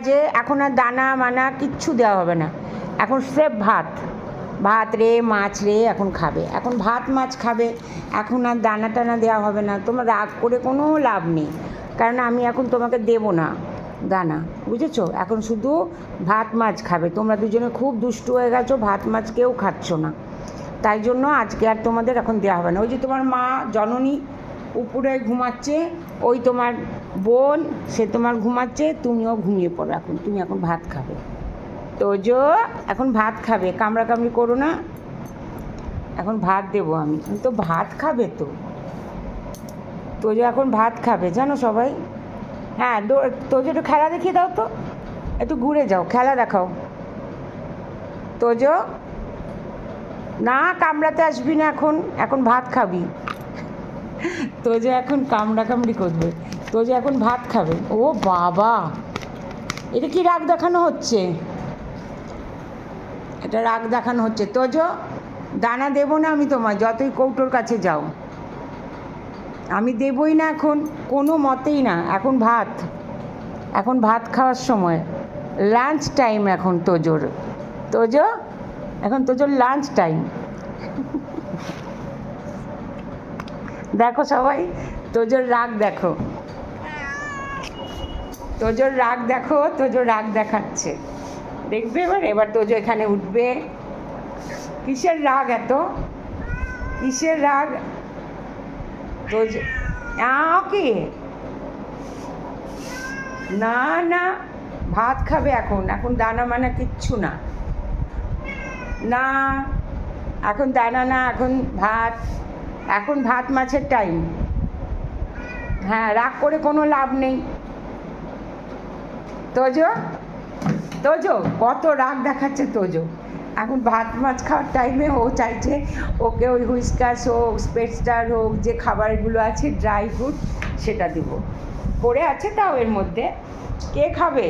যে এখন আর দানা মানা কিচ্ছু দেওয়া হবে না, এখন স্রেফ ভাত। ভাত রে মাছ রে এখন খাবে, এখন ভাত মাছ খাবে, এখন আর দানা টানা দেওয়া হবে না। তোমার রাগ করে কোনো লাভ নেই, কারণ আমি এখন তোমাকে দেবো না দানা, বুঝেছো? এখন শুধু ভাত মাছ খাবে। তোমরা দুজনে খুব দুষ্টু হয়ে গেছো, ভাত মাছ কেউ খাচ্ছ না, তাই জন্য আজকে আর তোমাদের এখন দেওয়া হবে না। ওই যে তোমার মা জননী উপরে ঘুমাচ্ছে, ওই তোমার বোন সে তোমার ঘুমাচ্ছে, তুমিও ঘুমিয়ে পড়ো। এখন তুমি এখন ভাত খাবে, তোজো এখন ভাত খাবে, কামড়াকামড়ি করো না। এখন ভাত দেবো আমি, তো ভাত খাবে তো তোজো এখন ভাত খাবে, জানো সবাই। হ্যাঁ তোজো একটু খেলা দেখিয়ে দাও তো, একটু ঘুরে যাও, খেলা দেখাও তোজো। না কামড়াতে আসবি না, এখন এখন ভাত খাবি। তোজো এখন কামড়াকামড়ি করবে, তোজো এখন ভাত খাবে। ও বাবা, এটা কি রাগ দেখানো হচ্ছে? এটা রাগ দেখানো হচ্ছে। তোজো দানা দেবো না আমি তোমায়, যতই কৌটোর কাছে যাও আমি দেবই না এখন, কোনো মতেই না। এখন ভাত, এখন ভাত খাওয়ার সময়, লাঞ্চ টাইম এখন তোজোর। তোজো এখন তোজোর লাঞ্চ টাইম। দেখো সবাই তোজোর রাগ দেখো, তোজোর রাগ দেখো, তোজোর রাগ দেখাচ্ছে, দেখবে এবার। এবার তোজো এখানে উঠবে। কিসের রাগ এত, কিসের রাগ তোজো? কি না না, ভাত খাবে এখন, এখন দানা মানা কিচ্ছু না, না এখন দানা না, এখন ভাত, এখন ভাত মাছের টাইম। হ্যাঁ রাগ করে কোনো লাভ নেই। তোজো তোজো কত রাগ দেখাচ্ছে তোজো, এখন ভাত মাছ খাওয়ার টাইমে ও চাইছে ওকে ওই হুইস্কাস হোক, স্পেটস্টার হোক, যে খাবারগুলো আছে ড্রাই ফ্রুট সেটা দেবো, পড়ে আছে তাও এর মধ্যে, কে খাবে?